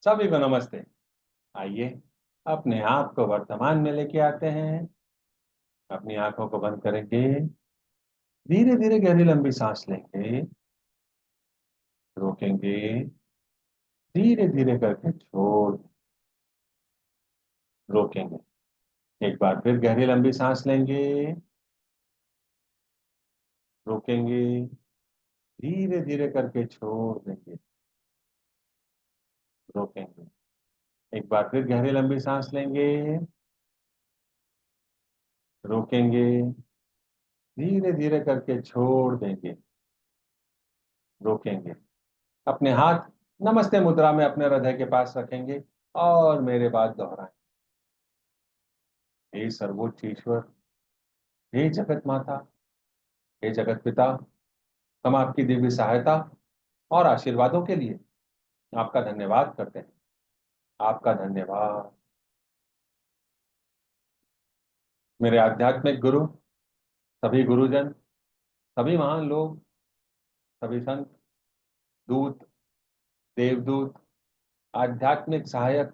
सभी को नमस्ते। आइए अपने आप को वर्तमान में लेके आते हैं। अपनी आंखों को बंद करेंगे। धीरे धीरे गहरी लंबी सांस लेंगे। रोकेंगे। धीरे धीरे करके छोड़ रोकेंगे। एक बार फिर गहरी लंबी सांस लेंगे। रोकेंगे। धीरे धीरे करके छोड़ देंगे। रोकेंगे। एक बार फिर गहरी लंबी सांस लेंगे। रोकेंगे। धीरे धीरे करके छोड़ देंगे। रोकेंगे। अपने हाथ नमस्ते मुद्रा में अपने हृदय के पास रखेंगे और मेरे बाद दोहराएं। हे सर्वोच्च ईश्वर, हे जगत माता, हे जगत पिता, हम आपकी दिव्य सहायता और आशीर्वादों के लिए आपका धन्यवाद करते हैं। आपका धन्यवाद। मेरे आध्यात्मिक गुरु, सभी गुरुजन, सभी महान लोग, सभी संत, दूत, देवदूत, आध्यात्मिक सहायक,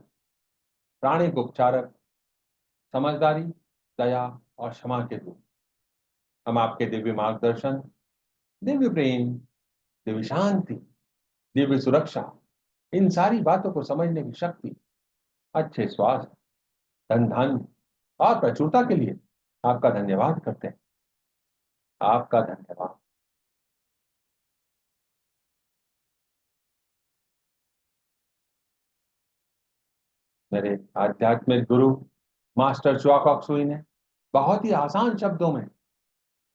प्राणिक उपचारक, समझदारी, दया और क्षमा के दूत, हम आपके दिव्य मार्गदर्शन, दिव्य प्रेम, दिव्य शांति, दिव्य सुरक्षा, इन सारी बातों को समझने की शक्ति, अच्छे स्वास्थ्य, धन धान्य और प्रचुरता के लिए आपका धन्यवाद करते हैं। आपका धन्यवाद। मेरे आध्यात्मिक गुरु मास्टर च्वाक सुई ने बहुत ही आसान शब्दों में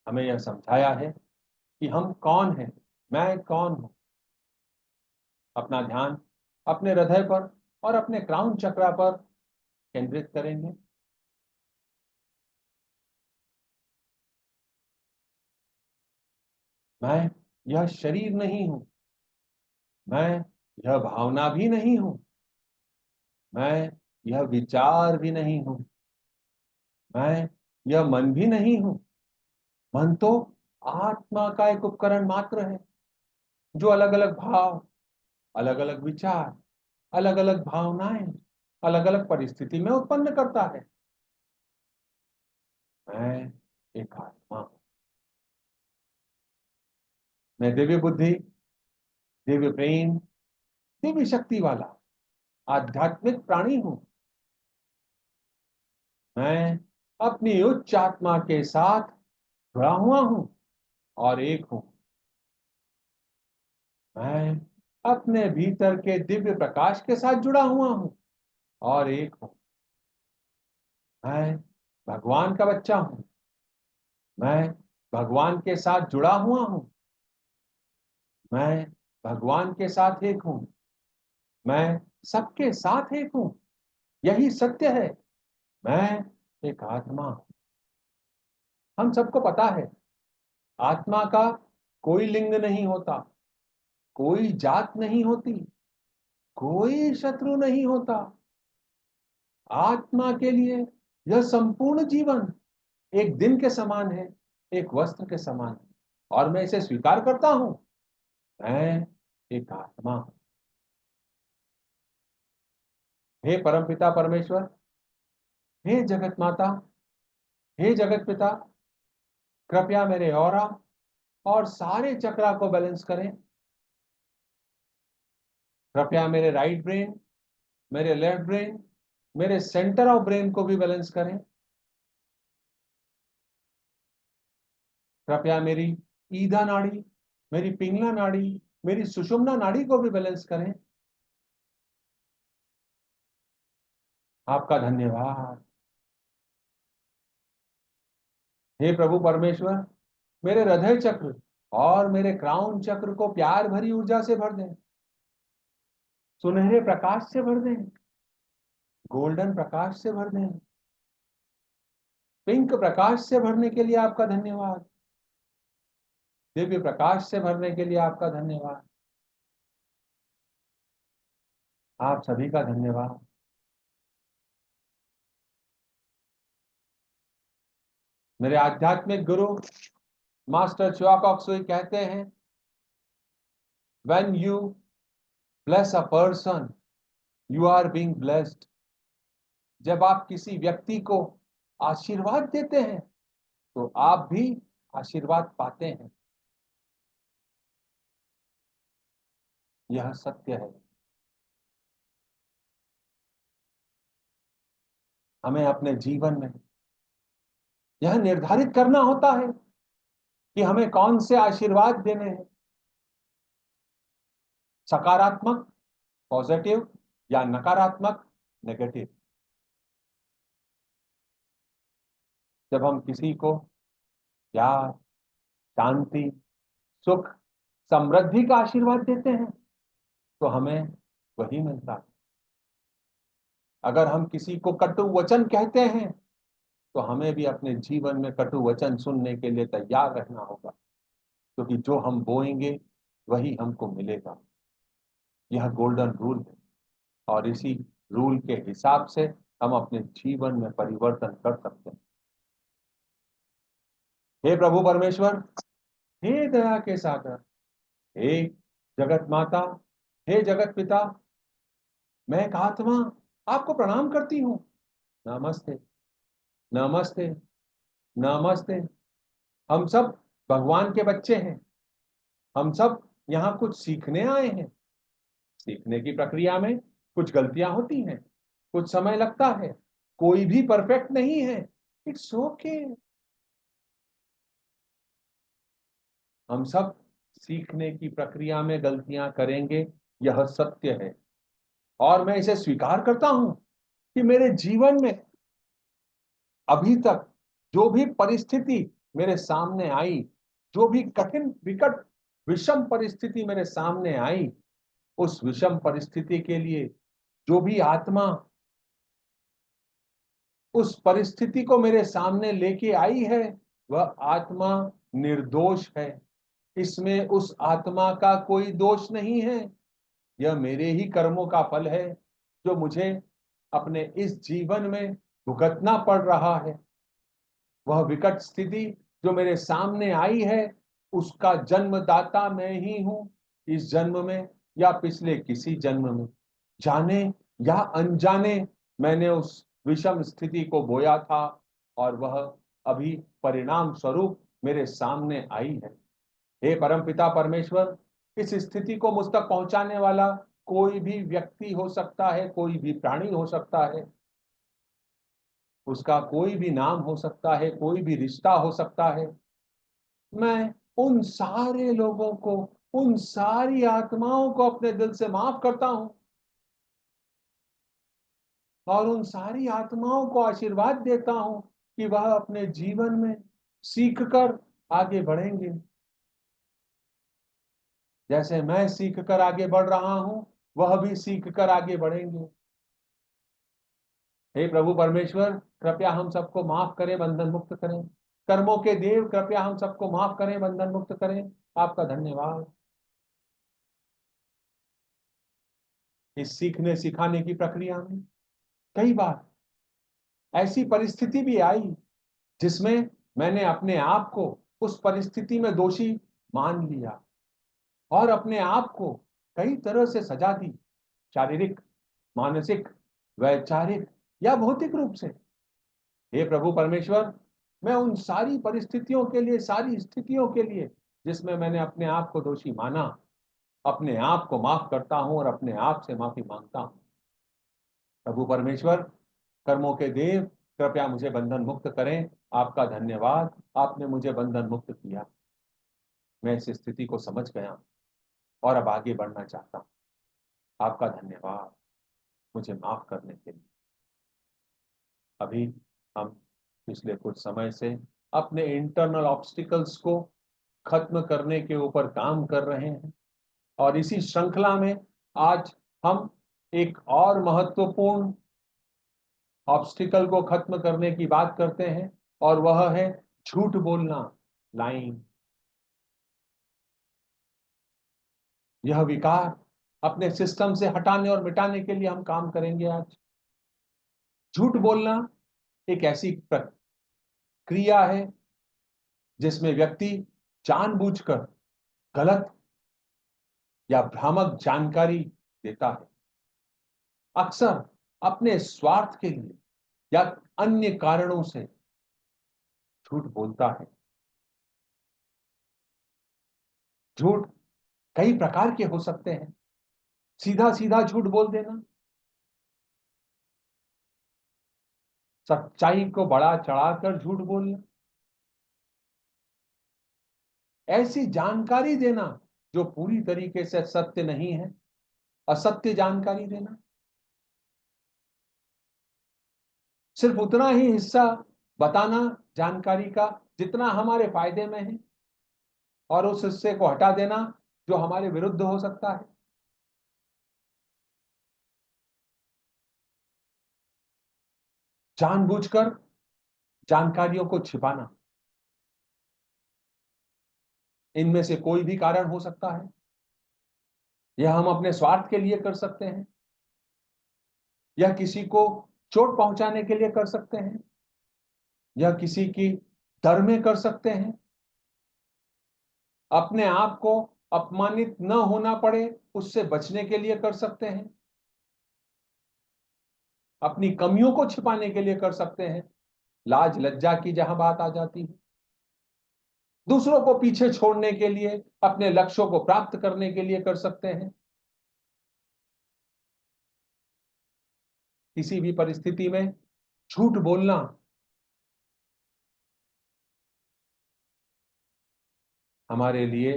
हमें यह समझाया है कि हम कौन हैं, मैं कौन हूं। अपना ध्यान अपने हृदय पर और अपने क्राउन चक्रा पर केंद्रित करेंगे। मैं यह शरीर नहीं हूं। मैं यह भावना भी नहीं हूं। मैं यह विचार भी नहीं हूं। मैं यह मन भी नहीं हूं। मन तो आत्मा का एक उपकरण मात्र है जो अलग अलग भाव, अलग अलग विचार, अलग अलग भावनाएं, अलग अलग परिस्थिति में उत्पन्न करता है। मैं एक आत्मा हूं। मैं दिव्य बुद्धि, दिव्य प्रेम, दिव्य शक्ति वाला आध्यात्मिक प्राणी हूं। मैं अपनी उच्च आत्मा के साथ जुड़ा हुआ हूं और एक हूं। मैं अपने भीतर के दिव्य प्रकाश के साथ जुड़ा हुआ हूं और एक हूं। मैं भगवान का बच्चा हूं। मैं भगवान के साथ जुड़ा हुआ हूं। मैं भगवान के साथ एक हूं। मैं सबके साथ एक हूं। यही सत्य है। मैं एक आत्मा हूं। हम सबको पता है, आत्मा का कोई लिंग नहीं होता, कोई जात नहीं होती, कोई शत्रु नहीं होता। आत्मा के लिए यह संपूर्ण जीवन एक दिन के समान है, एक वस्त्र के समान है, और मैं इसे स्वीकार करता हूं। मैं एक आत्मा हूं। हे परमपिता परमेश्वर, हे जगत माता, हे जगत पिता, कृपया मेरे ऑरा और सारे चक्रा को बैलेंस करें। कृपया मेरे राइट ब्रेन, मेरे लेफ्ट ब्रेन, मेरे सेंटर ऑफ ब्रेन को भी बैलेंस करें। कृपया मेरी ईधा नाड़ी, मेरी पिंगला नाड़ी, मेरी सुषुम्ना नाड़ी को भी बैलेंस करें। आपका धन्यवाद। हे प्रभु परमेश्वर, मेरे हृदय चक्र और मेरे क्राउन चक्र को प्यार भरी ऊर्जा से भर दें, सुनहरे प्रकाश से भर दें, गोल्डन प्रकाश से भर दें, पिंक प्रकाश से भरने के लिए आपका धन्यवाद। दिव्य प्रकाश से भरने के लिए आपका धन्यवाद। आप सभी का धन्यवाद। मेरे आध्यात्मिक गुरु मास्टर च्वाक ऑक्सुई कहते हैं, when you bless a person, you are being blessed. जब आप किसी व्यक्ति को आशीर्वाद देते हैं तो आप भी आशीर्वाद पाते हैं। यह सत्य है। हमें अपने जीवन में यह निर्धारित करना होता है कि हमें कौन से आशीर्वाद देने हैं, सकारात्मक पॉजिटिव या नकारात्मक नेगेटिव। जब हम किसी को प्यार, शांति, सुख, समृद्धि का आशीर्वाद देते हैं तो हमें वही मिलता है। अगर हम किसी को कटु वचन कहते हैं तो हमें भी अपने जीवन में कटु वचन सुनने के लिए तैयार रहना होगा, क्योंकि जो हम बोएंगे वही हमको मिलेगा। यह गोल्डन रूल है और इसी रूल के हिसाब से हम अपने जीवन में परिवर्तन कर सकते हैं। हे प्रभु परमेश्वर, हे दया के सागर, हे जगत माता, हे जगत पिता, मैं एक आत्मा आपको प्रणाम करती हूँ। नमस्ते, नमस्ते, नमस्ते। हम सब भगवान के बच्चे हैं। हम सब यहाँ कुछ सीखने आए हैं। सीखने की प्रक्रिया में कुछ गलतियां होती हैं, कुछ समय लगता है, कोई भी परफेक्ट नहीं है। It's okay. हम सब सीखने की प्रक्रिया में गलतियां करेंगे, यह सत्य है। और मैं इसे स्वीकार करता हूं कि मेरे जीवन में अभी तक जो भी परिस्थिति मेरे सामने आई, जो भी कठिन विकट विषम परिस्थिति मेरे सामने आई, उस विषम परिस्थिति के लिए जो भी आत्मा उस परिस्थिति को मेरे सामने लेके आई है, वह आत्मा निर्दोष है। इसमें उस आत्मा का कोई दोष नहीं है। यह मेरे ही कर्मों का फल है जो मुझे अपने इस जीवन में भुगतना पड़ रहा है। वह विकट स्थिति जो मेरे सामने आई है, उसका जन्मदाता मैं ही हूं। इस जन्म में या पिछले किसी जन्म में, जाने या अनजाने, मैंने उस विषम स्थिति को बोया था और वह अभी परिणाम स्वरूप मेरे सामने आई है। हे परमपिता परमेश्वर, इस स्थिति को मुझ तक पहुंचाने वाला कोई भी व्यक्ति हो सकता है, कोई भी प्राणी हो सकता है, उसका कोई भी नाम हो सकता है, कोई भी रिश्ता हो सकता है। मैं उन सारे लोगों को, उन सारी आत्माओं को अपने दिल से माफ करता हूं और उन सारी आत्माओं को आशीर्वाद देता हूं कि वह अपने जीवन में सीखकर आगे बढ़ेंगे, जैसे मैं सीखकर आगे बढ़ रहा हूं, वह भी सीखकर आगे बढ़ेंगे। हे प्रभु परमेश्वर, कृपया हम सबको माफ करें, बंधन मुक्त करें। कर्मों के देव, कृपया हम सबको माफ करें, बंधन मुक्त करें। आपका धन्यवाद। इस सीखने सिखाने की प्रक्रिया में कई बार ऐसी परिस्थिति भी आई जिसमें मैंने अपने आप को उस परिस्थिति में दोषी मान लिया और अपने आप को कई तरह से सजा दी, शारीरिक, मानसिक, वैचारिक या भौतिक रूप से। हे प्रभु परमेश्वर, मैं उन सारी परिस्थितियों के लिए, सारी स्थितियों के लिए जिसमें मैंने अपने आप को दोषी माना, अपने आप को माफ करता हूं और अपने आप से माफी मांगता हूं। प्रभु परमेश्वर, कर्मों के देव, कृपया मुझे बंधन मुक्त करें। आपका धन्यवाद, आपने मुझे बंधन मुक्त किया। मैं इस स्थिति को समझ गया और अब आगे बढ़ना चाहता हूं। आपका धन्यवाद मुझे माफ करने के लिए। अभी हम पिछले कुछ समय से अपने इंटरनल ऑब्स्टिकल्स को खत्म करने के ऊपर काम कर रहे हैं और इसी श्रृंखला में आज हम एक और महत्वपूर्ण ऑब्स्टिकल को खत्म करने की बात करते हैं और वह है झूठ बोलना, लाइंग। यह विकार अपने सिस्टम से हटाने और मिटाने के लिए हम काम करेंगे आज। झूठ बोलना एक ऐसी क्रिया है जिसमें व्यक्ति जानबूझकर गलत या भ्रामक जानकारी देता है। अक्सर अपने स्वार्थ के लिए या अन्य कारणों से झूठ बोलता है। झूठ कई प्रकार के हो सकते हैं। सीधा सीधा झूठ बोल देना, सच्चाई को बढ़ा चढ़ाकर झूठ बोलना, ऐसी जानकारी देना जो पूरी तरीके से सत्य नहीं है, असत्य जानकारी देना, सिर्फ उतना ही हिस्सा बताना जानकारी का जितना हमारे फायदे में है, और उस हिस्से को हटा देना जो हमारे विरुद्ध हो सकता है। जानबूझकर जानकारियों को छिपाना, इनमें से कोई भी कारण हो सकता है। यह हम अपने स्वार्थ के लिए कर सकते हैं, या किसी को चोट पहुंचाने के लिए कर सकते हैं, या किसी की डर में कर सकते हैं, अपने आप को अपमानित न होना पड़े उससे बचने के लिए कर सकते हैं, अपनी कमियों को छिपाने के लिए कर सकते हैं, लाज लज्जा की जहां बात आ जाती है, दूसरों को पीछे छोड़ने के लिए, अपने लक्ष्यों को प्राप्त करने के लिए कर सकते हैं। किसी भी परिस्थिति में झूठ बोलना हमारे लिए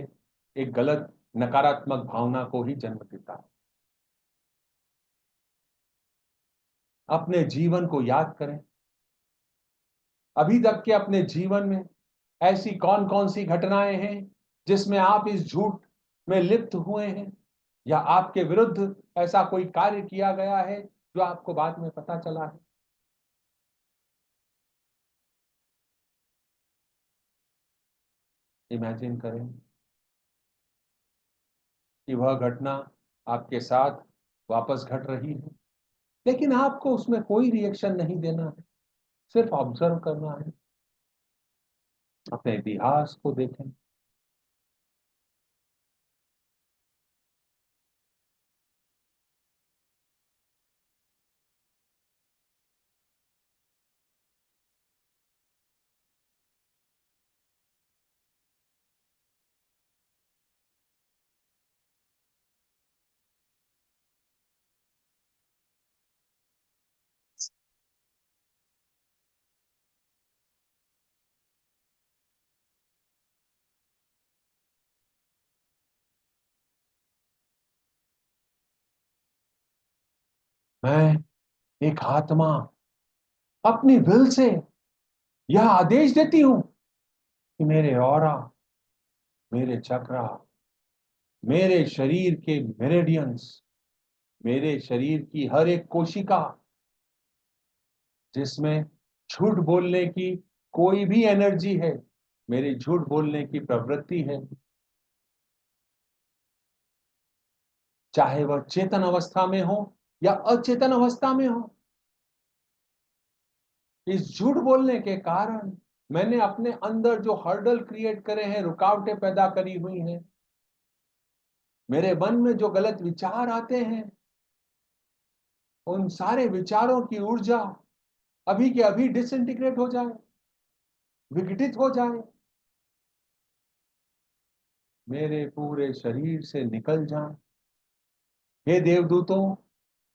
एक गलत नकारात्मक भावना को ही जन्म देता है। अपने जीवन को याद करें, अभी तक के अपने जीवन में ऐसी कौन कौन सी घटनाएं हैं जिसमें आप इस झूठ में लिप्त हुए हैं, या आपके विरुद्ध ऐसा कोई कार्य किया गया है जो आपको बाद में पता चला है। इमेजिन करें कि वह घटना आपके साथ वापस घट रही है, लेकिन आपको उसमें कोई रिएक्शन नहीं देना है, सिर्फ ऑब्जर्व करना है। अपने इतिहास को देखें। मैं एक आत्मा अपनी विल से यह आदेश देती हूं कि मेरे ऑरा, मेरे चक्रा, मेरे शरीर के मेरिडियंस, मेरे शरीर की हर एक कोशिका जिसमें झूठ बोलने की कोई भी एनर्जी है, मेरी झूठ बोलने की प्रवृत्ति है, चाहे वह चेतन अवस्था में हो या अचेतन अवस्था में हो, इस झूठ बोलने के कारण मैंने अपने अंदर जो हर्डल क्रिएट करे हैं, रुकावटें पैदा करी हुई हैं, मेरे मन में जो गलत विचार आते हैं, उन सारे विचारों की ऊर्जा अभी के अभी डिसइंटीग्रेट हो जाए, विघटित हो जाए, मेरे पूरे शरीर से निकल जाए। हे देवदूतों,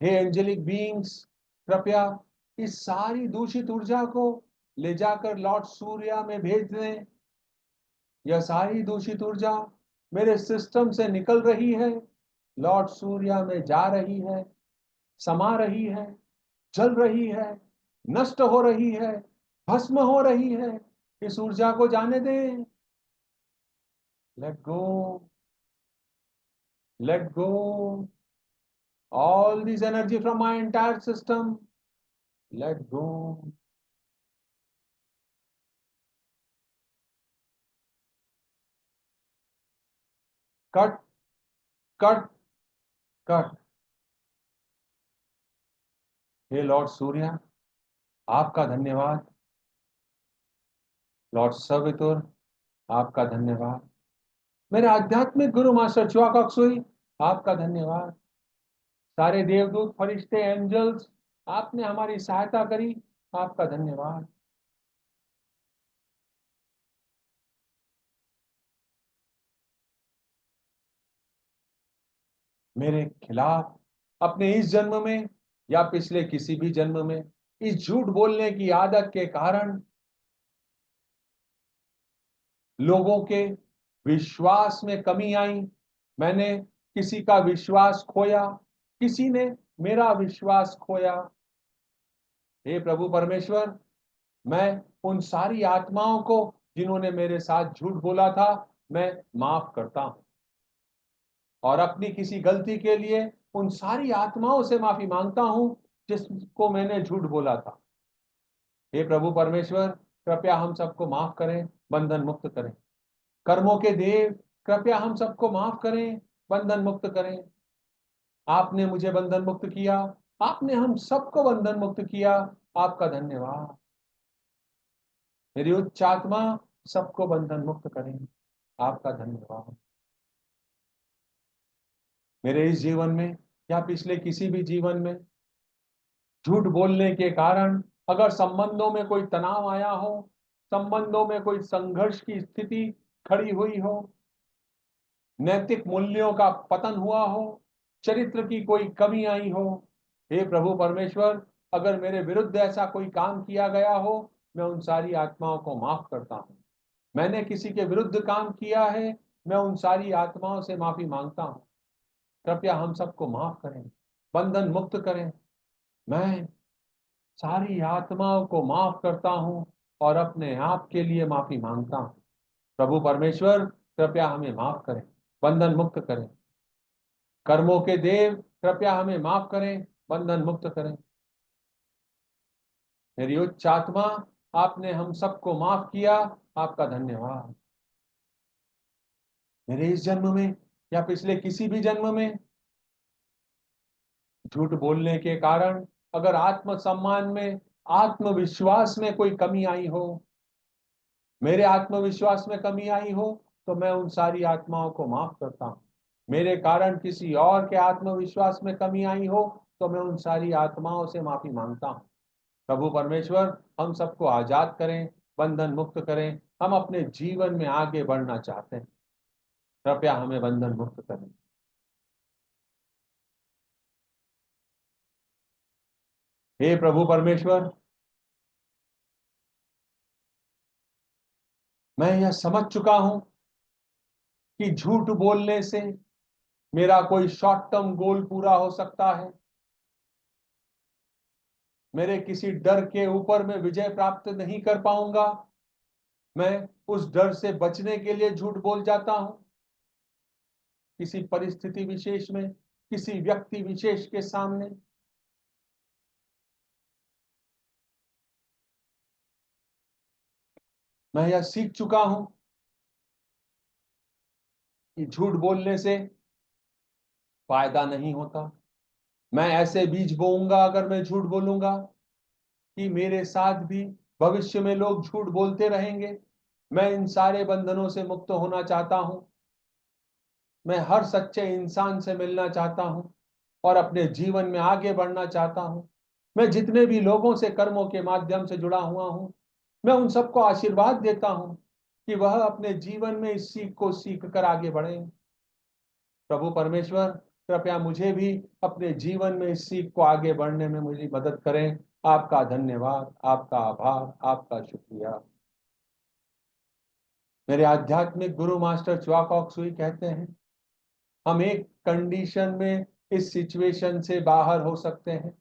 हे एंजेलिक बीइंग्स, कृपया इस सारी दूषित ऊर्जा को ले जाकर लॉर्ड सूर्य में भेज दें। यह सारी दूषित ऊर्जा मेरे सिस्टम से निकल रही है, लॉर्ड सूर्य में जा रही है, समा रही है, जल रही है, नष्ट हो रही है, भस्म हो रही है। इस ऊर्जा को जाने दें। Let go, let go all this energy from my entire system. Let go. Cut, cut, cut. Hey Lord सूर्य, आपका धन्यवाद। लॉर्ड सवितुर, आपका धन्यवाद। मेरे आध्यात्मिक गुरु मास्टर च्वा कॉक्सुई, आपका धन्यवाद। सारे देवदूत, फरिश्ते, एंजल्स, आपने हमारी सहायता करी, आपका धन्यवाद। मेरे खिलाफ अपने इस जन्म में या पिछले किसी भी जन्म में इस झूठ बोलने की आदत के कारण लोगों के विश्वास में कमी आई। मैंने किसी का विश्वास खोया, किसी ने मेरा विश्वास खोया। हे प्रभु परमेश्वर, मैं उन सारी आत्माओं को जिन्होंने मेरे साथ झूठ बोला था, मैं माफ करता हूं और अपनी किसी गलती के लिए उन सारी आत्माओं से माफी मांगता हूं जिसको मैंने झूठ बोला था। हे प्रभु परमेश्वर, कृपया हम सबको माफ करें, बंधन मुक्त करें। कर्मों के देव, कृपया हम सबको माफ करें, बंधन मुक्त करें। आपने मुझे बंधन मुक्त किया, आपने हम सबको बंधन मुक्त किया, आपका धन्यवाद। मेरी उच्च आत्मा सबको बंधन मुक्त करें, आपका धन्यवाद। मेरे इस जीवन में या पिछले किसी भी जीवन में झूठ बोलने के कारण अगर संबंधों में कोई तनाव आया हो, संबंधों में कोई संघर्ष की स्थिति खड़ी हुई हो, नैतिक मूल्यों का पतन हुआ हो, चरित्र की कोई कमी आई हो, हे प्रभु परमेश्वर, अगर मेरे विरुद्ध ऐसा कोई काम किया गया हो, मैं उन सारी आत्माओं को माफ करता हूं। मैंने किसी के विरुद्ध काम किया है, मैं उन सारी आत्माओं से माफी मांगता हूं। कृपया हम सबको माफ करें, बंधन मुक्त करें। मैं सारी आत्माओं को माफ करता हूं और अपने आप के लिए माफी मांगता हूं। प्रभु परमेश्वर, कृपया हमें माफ करें, बंधन मुक्त करें। कर्मों के देव, कृपया हमें माफ करें, बंधन मुक्त करें। मेरी उच्च आत्मा, आपने हम सबको माफ किया, आपका धन्यवाद। मेरे इस जन्म में या पिछले किसी भी जन्म में झूठ बोलने के कारण अगर आत्मसम्मान में, आत्मविश्वास में कोई कमी आई हो, मेरे आत्मविश्वास में कमी आई हो, तो मैं उन सारी आत्माओं को माफ करता हूं। मेरे कारण किसी और के आत्मविश्वास में कमी आई हो, तो मैं उन सारी आत्माओं से माफी मांगता हूं। प्रभु परमेश्वर, हम सबको आजाद करें, बंधन मुक्त करें। हम अपने जीवन में आगे बढ़ना चाहते हैं, कृपया हमें बंधन मुक्त करें। हे प्रभु परमेश्वर, मैं यह समझ चुका हूं कि झूठ बोलने से मेरा कोई शॉर्ट टर्म गोल पूरा हो सकता है, मेरे किसी डर के ऊपर मैं विजय प्राप्त नहीं कर पाऊंगा। मैं उस डर से बचने के लिए झूठ बोल जाता हूं। किसी परिस्थिति विशेष में, किसी व्यक्ति विशेष के सामने मैं यह सीख चुका हूं कि झूठ बोलने से फायदा नहीं होता। मैं ऐसे बीज बोऊंगा अगर मैं झूठ बोलूंगा कि मेरे साथ भी भविष्य में लोग झूठ बोलते रहेंगे। मैं इन सारे बंधनों से मुक्त होना चाहता हूं। मैं हर सच्चे इंसान से मिलना चाहता हूं और अपने जीवन में आगे बढ़ना चाहता हूं। मैं जितने भी लोगों से कर्मों के माध्यम से जुड़ा हुआ हूं, मैं उन सबको आशीर्वाद देता हूं कि वह अपने जीवन में इस सीख को सीख कर आगे बढ़े। प्रभु परमेश्वर, कृपया मुझे भी अपने जीवन में इस सीख को आगे बढ़ने में मुझे मदद करें। आपका धन्यवाद, आपका आभार, आपका शुक्रिया। मेरे आध्यात्मिक गुरु मास्टर च्वाकॉक सुई कहते हैं, हम एक कंडीशन में इस सिचुएशन से बाहर हो सकते हैं,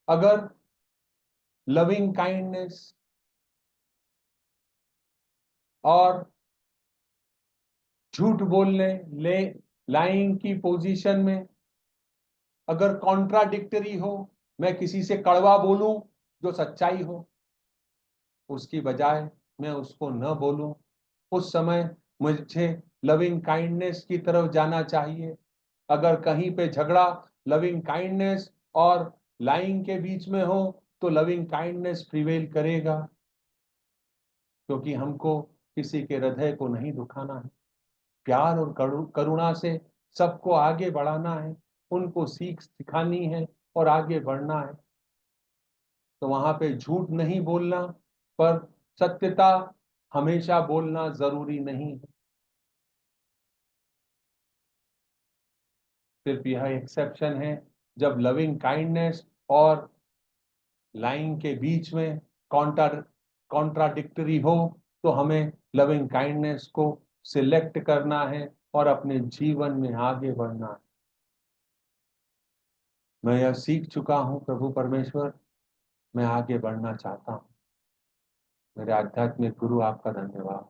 अगर लविंग काइंडनेस और झूठ बोलने, ले लाइंग की पोजीशन में अगर कॉन्ट्राडिक्टरी हो, मैं किसी से कड़वा बोलूं जो सच्चाई हो, उसकी बजाय मैं उसको न बोलूं, उस समय मुझे लविंग काइंडनेस की तरफ जाना चाहिए। अगर कहीं पे झगड़ा लविंग काइंडनेस और लाइंग के बीच में हो, तो लविंग काइंडनेस प्रिवेल करेगा, क्योंकि हमको किसी के हृदय को नहीं दुखाना है। प्यार और करुणा से सबको आगे बढ़ाना है। उनको सीख सिखानी है और आगे बढ़ना है। तो वहां पे झूठ नहीं बोलना, पर सत्यता हमेशा बोलना जरूरी नहीं है। सिर्फ यह एक्सेप्शन है जब लविंग काइंडनेस और लाइन के बीच में कॉन्ट्राडिक्टरी हो, तो हमें लविंग काइंडनेस को सिलेक्ट करना है और अपने जीवन में आगे बढ़ना है। मैं यह सीख चुका हूं प्रभु परमेश्वर, मैं आगे बढ़ना चाहता हूं। मेरे आध्यात्मिक गुरु आपका धन्यवाद।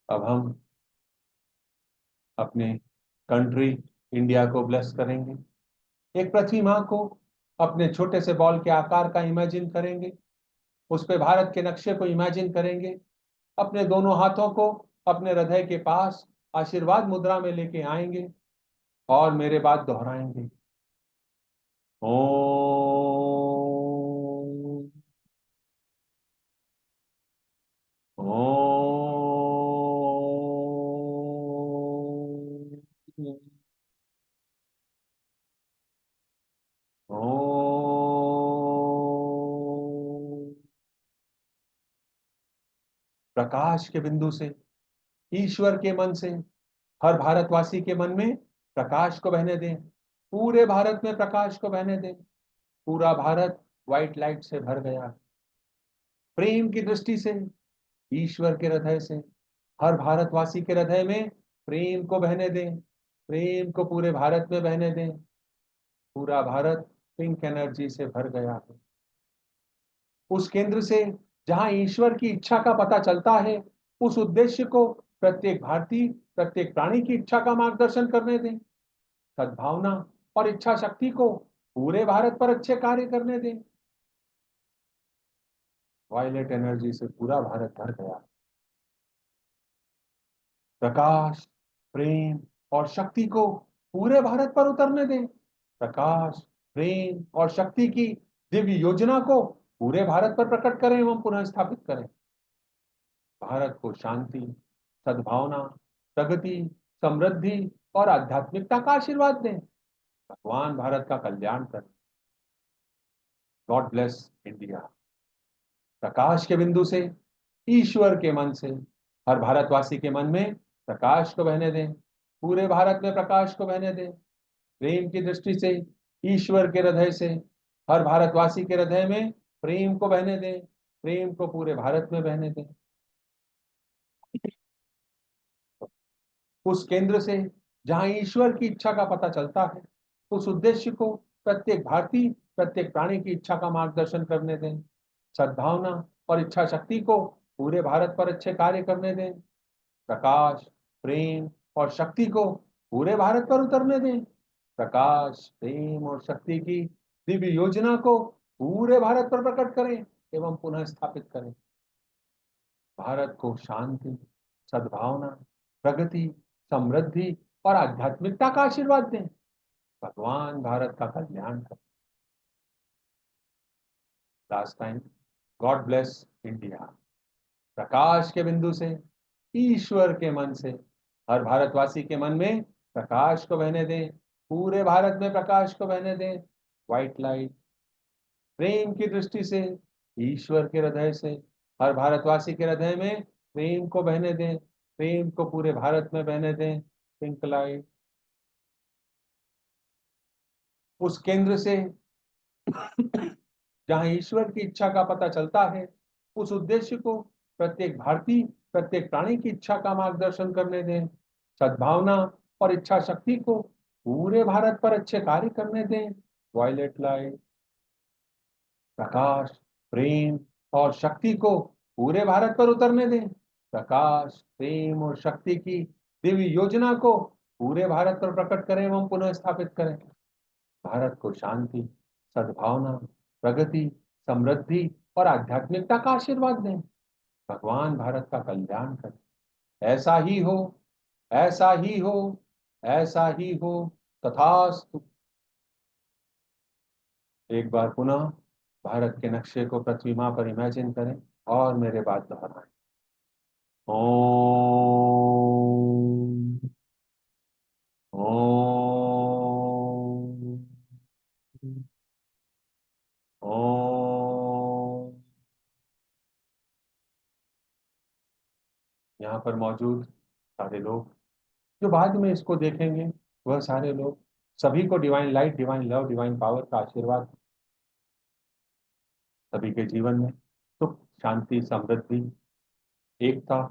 अब हम अपने कंट्री इंडिया को ब्लेस करेंगे। एक पृथ्वी माँ को अपने छोटे से बॉल के आकार का इमेजिन करेंगे, उस पे भारत के नक्शे को इमेजिन करेंगे, अपने दोनों हाथों को अपने हृदय के पास आशीर्वाद मुद्रा में लेके आएंगे और मेरे बाद दोहराएंगे। ओम ओम ओम। प्रकाश के बिंदु से, ईश्वर के मन से हर भारतवासी के मन में प्रकाश को बहने दें। पूरे भारत में प्रकाश को बहने दें। पूरा भारत व्हाइट लाइट से भर गया है। प्रेम की दृष्टि से, ईश्वर के हृदय से हर भारतवासी के हृदय में प्रेम को बहने दें। प्रेम को पूरे भारत में बहने दें। पूरा भारत पिंक एनर्जी से भर गया है। उस केंद्र से जहां ईश्वर की इच्छा का पता चलता है, उस उद्देश्य को प्रत्येक भारतीय, प्रत्येक प्राणी की इच्छा का मार्गदर्शन करने दें। सद्भावना और इच्छा शक्ति को पूरे भारत पर अच्छे कार्य करने दें। वायलेट एनर्जी से पूरा भारत भर गया। प्रकाश, प्रेम और शक्ति को पूरे भारत पर उतरने दें। प्रकाश, प्रेम और शक्ति की दिव्य योजना को पूरे भारत पर प्रकट करें एवं पुनः स्थापित करें। भारत को शांति, सद्भावना, प्रगति, समृद्धि और आध्यात्मिकता का आशीर्वाद दें। भगवान भारत का कल्याण करें। God bless India. प्रकाश के बिंदु से, ईश्वर के मन से हर भारतवासी के मन में प्रकाश को बहने दें। पूरे भारत में प्रकाश को बहने दें। प्रेम की दृष्टि से, ईश्वर के हृदय से हर भारतवासी के हृदय में प्रेम को बहने दें। प्रेम को पूरे भारत में बहने दें। उस केंद्र से जहां ईश्वर की इच्छा का पता चलता है, उस उद्देश्य को प्रत्येक भारतीय, प्रत्येक प्राणी की इच्छा का मार्गदर्शन करने दें। सद्भावना और इच्छा शक्ति को पूरे भारत पर अच्छे कार्य करने दें। प्रकाश, प्रेम और शक्ति को पूरे भारत पर उतरने दें। प्रकाश, प्रेम और शक्ति की दिव्य योजना को पूरे भारत पर प्रकट करें एवं पुनः स्थापित करें। भारत को शांति, सद्भावना, प्रगति, समृद्धि और आध्यात्मिकता का आशीर्वाद दें। भगवान भारत का कल्याण करें। Last time, God bless India. प्रकाश के बिंदु से, ईश्वर के मन से हर भारतवासी के मन में प्रकाश को बहने दें। पूरे भारत में प्रकाश को बहने दें। White light. प्रेम की दृष्टि से, ईश्वर के हृदय से हर भारतवासी के हृदय में प्रेम को बहने दें। प्रेम को पूरे भारत में बहने दें। Pink light. उस केंद्र से जहां ईश्वर की इच्छा का पता चलता है, उस उद्देश्य को प्रत्येक भारतीय, प्रत्येक प्राणी की इच्छा का मार्गदर्शन करने दें। सद्भावना और इच्छा शक्ति को पूरे भारत पर अच्छे कार्य करने दें। Violet light. प्रकाश, प्रेम और शक्ति को पूरे भारत पर उतरने दें। प्रकाश, प्रेम और शक्ति की दिव्य योजना को पूरे भारत पर प्रकट करें एवं पुनः स्थापित करें। भारत को शांति, सद्भावना, प्रगति, समृद्धि और आध्यात्मिकता का आशीर्वाद दें। भगवान भारत का कल्याण करें। ऐसा ही हो, ऐसा ही हो, ऐसा ही हो। तथास्तु। एक बार पुनः भारत के नक्शे को पृथ्वी माँ पर इमेजिन करें और मेरे बाद दोहराएं। ओम। ओम। ओम। यहाँ पर मौजूद सारे लोग जो बाद में इसको देखेंगे, वह सारे लोग, सभी को divine light, divine love, divine power का आशीर्वाद, सभी के जीवन में सुख, शांति, समृद्धि, एकता,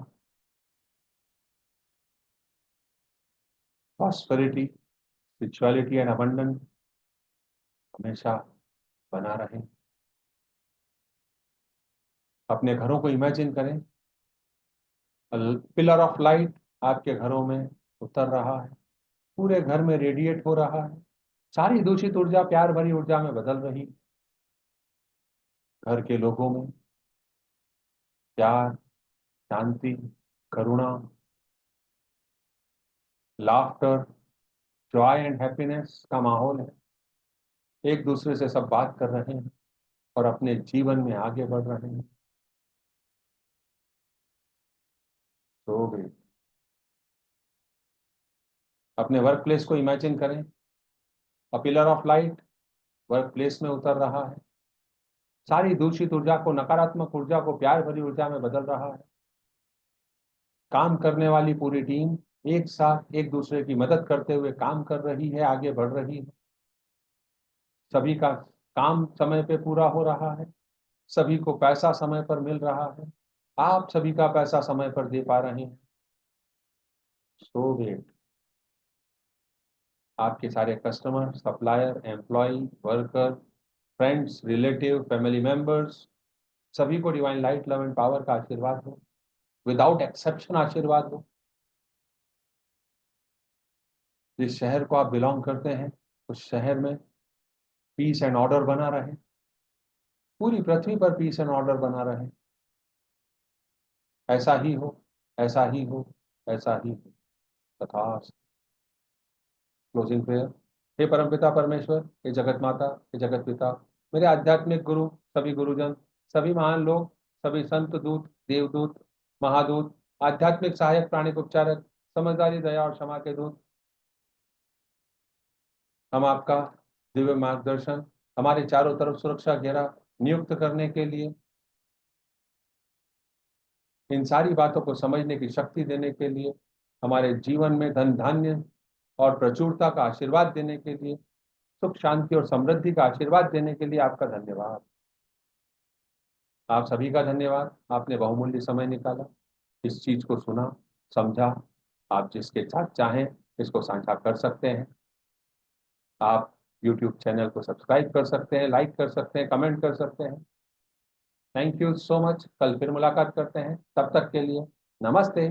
प्रॉस्पेरिटी, स्पिरिचुअलिटी एंड अबंडेंस हमेशा बना रहे। अपने घरों को इमेजिन करें, पिलर ऑफ लाइट आपके घरों में उतर रहा है, पूरे घर में रेडिएट हो रहा है, सारी दूषित ऊर्जा प्यार भरी ऊर्जा में बदल रही। घर के लोगों में प्यार, शांति, करुणा, लाफ्टर, जॉय एंड हैप्पीनेस का माहौल है। एक दूसरे से सब बात कर रहे हैं और अपने जीवन में आगे बढ़ रहे हैं। तो ग्रेट। अपने वर्क प्लेस को इमेजिन करें, a pillar of light work place में उतर रहा है, सारी दूषित ऊर्जा को, नकारात्मक ऊर्जा को प्यार भरी ऊर्जा में बदल रहा है। काम करने वाली पूरी टीम एक साथ एक दूसरे की मदद करते हुए काम कर रही है, आगे बढ़ रही है। सभी का काम समय पे पूरा हो रहा है, सभी को पैसा समय पर मिल रहा है, आप सभी का पैसा समय पर दे पा रहे हैं। So great. आपके सारे customer, supplier, employee, worker, friends, relative, family members, सभी को divine light, love and power का आशीर्वाद हो, विदाउट एक्सेप्शन आशीर्वाद हो। जिस शहर को आप बिलोंग करते हैं, उस शहर में पीस एंड ऑर्डर बना रहे, पूरी पृथ्वी पर पीस एंड ऑर्डर बना रहे। ऐसा ही हो, ऐसा ही हो, ऐसा ही हो। तथास्तु। Closing prayer. हे परमपिता परमेश्वर, हे जगत माता, हे जगत पिता, मेरे आध्यात्मिक गुरु, सभी गुरुजन, सभी महान लोग, सभी संत दूत, देवदूत, महादूत, आध्यात्मिक सहायक, प्राणिक उपचारक, समझदारी, दया और क्षमा के दूत, हम आपका दिव्य मार्गदर्शन हमारे चारों तरफ सुरक्षा घेरा नियुक्त करने के लिए, इन सारी बातों को समझने की शक्ति देने के लिए, हमारे जीवन में धन धान्य और प्रचुरता का आशीर्वाद देने के लिए, सुख शांति और समृद्धि का आशीर्वाद देने के लिए आपका धन्यवाद। आप सभी का धन्यवाद, आपने बहुमूल्य समय निकाला, इस चीज को सुना, समझा। आप जिसके साथ चाहें इसको साझा कर सकते हैं। आप YouTube चैनल को सब्सक्राइब कर सकते हैं, लाइक कर सकते हैं, कमेंट कर सकते हैं। Thank you so much. कल फिर मुलाकात करते हैं, तब तक के लिए नमस्ते।